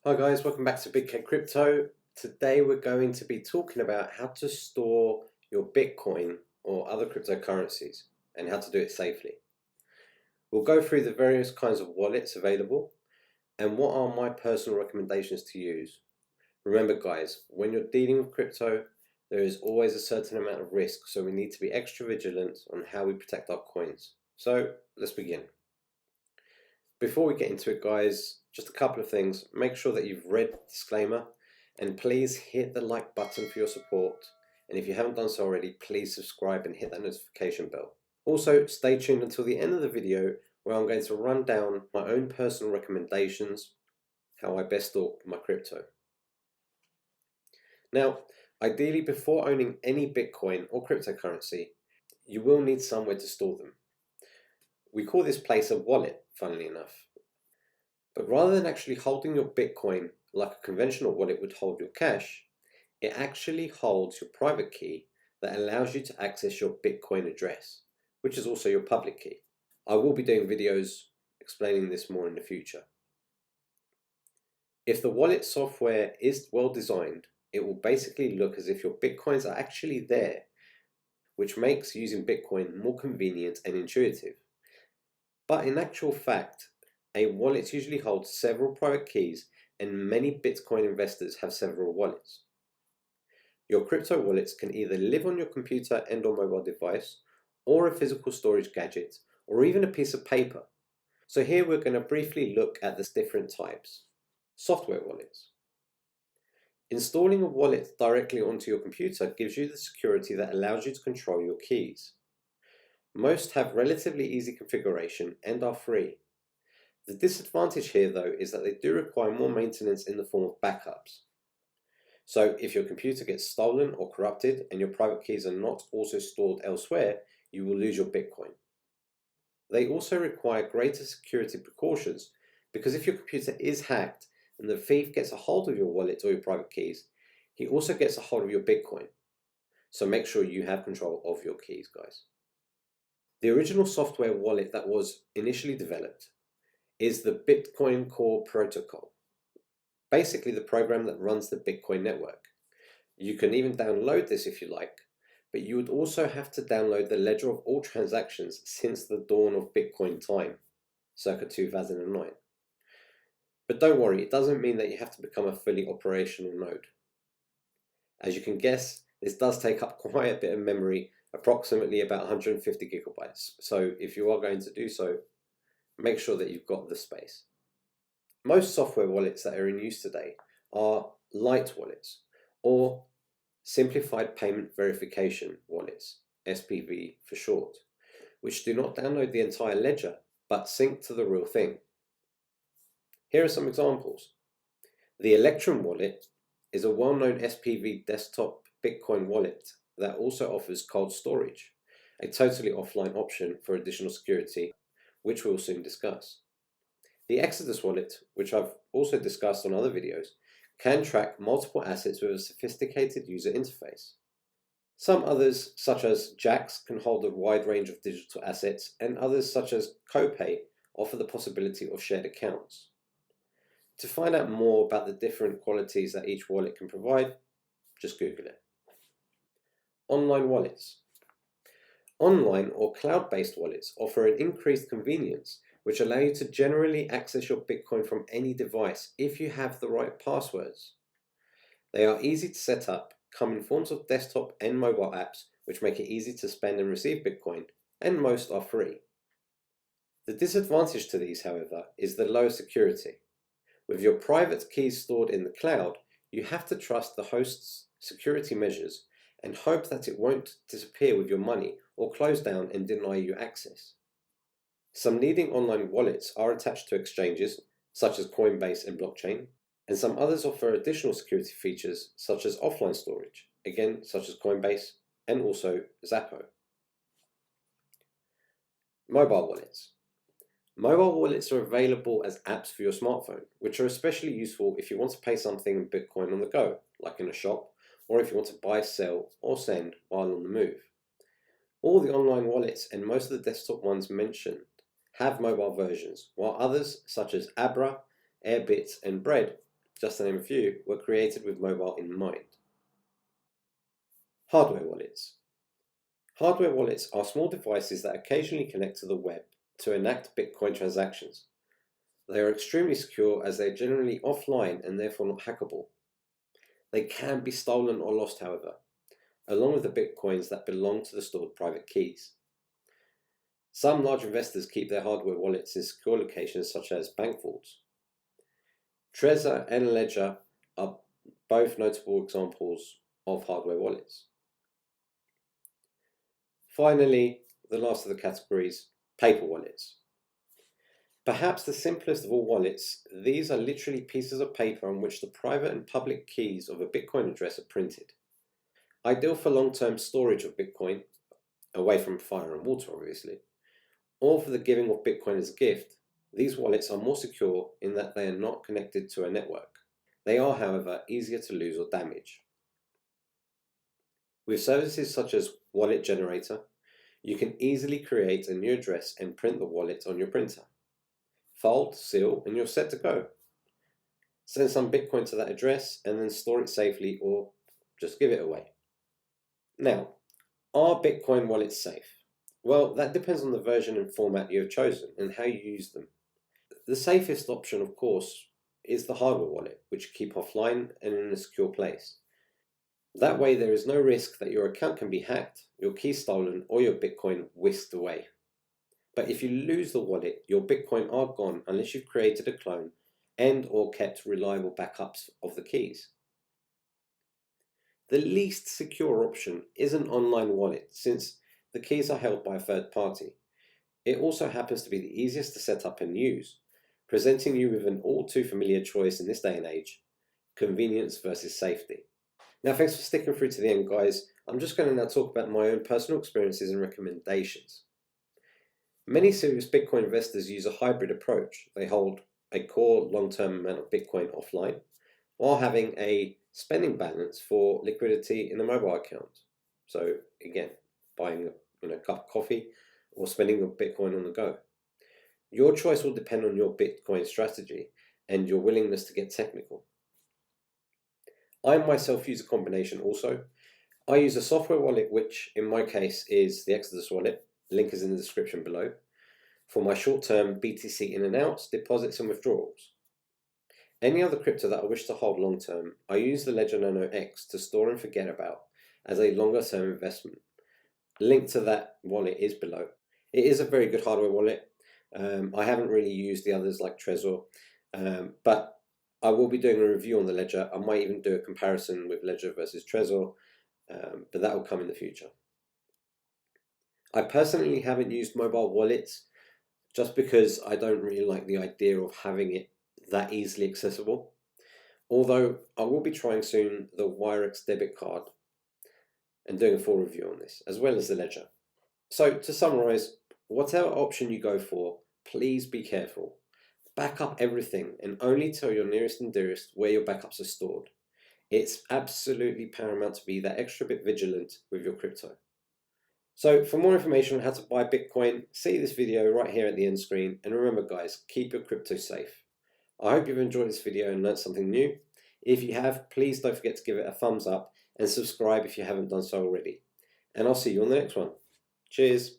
Hi guys, welcome back to Big Cat Crypto. Today we're going to be talking about how to store your Bitcoin or other cryptocurrencies and how to do it safely. We'll go through the various kinds of wallets available and what are my personal recommendations to use. Remember guys, when you're dealing with crypto, there is always a certain amount of risk, so we need to be extra vigilant on how we protect our coins. So let's begin. Before we get into it guys, just a couple of things. Make sure that you've read the disclaimer and please hit the like button for your support. And if you haven't done so already, please subscribe and hit that notification bell. Also, stay tuned until the end of the video where I'm going to run down my own personal recommendations, how I best store my crypto. Now, ideally before owning any Bitcoin or cryptocurrency, you will need somewhere to store them. We call this place a wallet, funnily enough. But rather than actually holding your Bitcoin like a conventional wallet would hold your cash, it actually holds your private key that allows you to access your Bitcoin address, which is also your public key. I will be doing videos explaining this more in the future. If the wallet software is well designed, it will basically look as if your Bitcoins are actually there, which makes using Bitcoin more convenient and intuitive. But in actual fact, a wallet usually holds several private keys and many Bitcoin investors have several wallets. Your crypto wallets can either live on your computer and or mobile device, or a physical storage gadget, or even a piece of paper. So here we're going to briefly look at the different types. Software wallets. Installing a wallet directly onto your computer gives you the security that allows you to control your keys. Most have relatively easy configuration and are free. The disadvantage here though is that they do require more maintenance in the form of backups. So if your computer gets stolen or corrupted and your private keys are not also stored elsewhere, you will lose your Bitcoin. They also require greater security precautions because if your computer is hacked and the thief gets a hold of your wallet or your private keys, he also gets a hold of your Bitcoin. So make sure you have control of your keys, guys. The original software wallet that was initially developed is the Bitcoin Core Protocol, basically the program that runs the Bitcoin network. You can even download this if you like, but you would also have to download the ledger of all transactions since the dawn of Bitcoin time, circa 2009. But don't worry, it doesn't mean that you have to become a fully operational node. As you can guess, this does take up quite a bit of memory, approximately about 150 gigabytes. So if you are going to do so, make sure that you've got the space. Most software wallets that are in use today are light wallets or simplified payment verification wallets, SPV for short, which do not download the entire ledger but sync to the real thing. Here are some examples. The Electrum wallet is a well-known SPV desktop Bitcoin wallet that also offers cold storage, a totally offline option for additional security, which we'll soon discuss. The Exodus wallet, which I've also discussed on other videos, can track multiple assets with a sophisticated user interface. Some others, such as Jax, can hold a wide range of digital assets, and others, such as Copay, offer the possibility of shared accounts. To find out more about the different qualities that each wallet can provide, just Google it. Online wallets. Online or cloud-based wallets offer an increased convenience which allow you to generally access your Bitcoin from any device if you have the right passwords. They are easy to set up, come in forms of desktop and mobile apps which make it easy to spend and receive Bitcoin, and most are free. The disadvantage to these, however, is the low security. With your private keys stored in the cloud, you have to trust the host's security measures and hope that it won't disappear with your money or close down and deny you access. Some leading online wallets are attached to exchanges, such as Coinbase and blockchain, and some others offer additional security features, such as offline storage, again, such as Coinbase, and also Zappo. Mobile wallets. Mobile wallets are available as apps for your smartphone, which are especially useful if you want to pay something in Bitcoin on the go, like in a shop, or if you want to buy, sell, or send while on the move. All the online wallets and most of the desktop ones mentioned have mobile versions, while others, such as Abra, Airbit, and Bread, just to name a few, were created with mobile in mind. Hardware wallets. Hardware wallets are small devices that occasionally connect to the web to enact Bitcoin transactions. They are extremely secure as they are generally offline and therefore not hackable. They can be stolen or lost, however, along with the Bitcoins that belong to the stored private keys. Some large investors keep their hardware wallets in secure locations such as bank vaults. Trezor and Ledger are both notable examples of hardware wallets. Finally, the last of the categories, paper wallets. Perhaps the simplest of all wallets, these are literally pieces of paper on which the private and public keys of a Bitcoin address are printed. Ideal for long-term storage of Bitcoin, away from fire and water obviously, or for the giving of Bitcoin as a gift. These wallets are more secure in that they are not connected to a network. They are, however, easier to lose or damage. With services such as Wallet Generator, you can easily create a new address and print the wallet on your printer. Fold, seal, and you're set to go. Send some Bitcoin to that address and then store it safely or just give it away. Now, are Bitcoin wallets safe? Well, that depends on the version and format you have chosen and how you use them. The safest option, of course, is the hardware wallet, which you keep offline and in a secure place. That way there is no risk that your account can be hacked, your keys stolen, or your Bitcoin whisked away. But if you lose the wallet, your Bitcoin are gone unless you've created a clone and or kept reliable backups of the keys. The least secure option is an online wallet, since the keys are held by a third party. It also happens to be the easiest to set up and use, presenting you with an all too familiar choice in this day and age: convenience versus safety. Now, thanks for sticking through to the end, guys. I'm just going to now talk about my own personal experiences and recommendations. Many serious Bitcoin investors use a hybrid approach. They hold a core long-term amount of Bitcoin offline while having a spending balance for liquidity in a mobile account. So again, buying a cup of coffee or spending your Bitcoin on the go. Your choice will depend on your Bitcoin strategy and your willingness to get technical. I myself use a combination also. I use a software wallet, which in my case is the Exodus wallet. Link is in the description below, for my short-term BTC in and outs, deposits and withdrawals. Any other crypto that I wish to hold long-term, I use the Ledger Nano X to store and forget about as a longer-term investment. Link to that wallet is below. It is a very good hardware wallet. I haven't really used the others like Trezor, but I will be doing a review on the Ledger. I might even do a comparison with Ledger versus Trezor, but that will come in the future. I personally haven't used mobile wallets just because I don't really like the idea of having it that easily accessible. Although I will be trying soon the Wirex debit card and doing a full review on this, as well as the Ledger. So to summarize, whatever option you go for, please be careful. Back up everything and only tell your nearest and dearest where your backups are stored. It's absolutely paramount to be that extra bit vigilant with your crypto. So for more information on how to buy Bitcoin, see this video right here at the end screen, and remember guys, keep your crypto safe. I hope you've enjoyed this video and learned something new. If you have, please don't forget to give it a thumbs up and subscribe if you haven't done so already. And I'll see you on the next one. Cheers.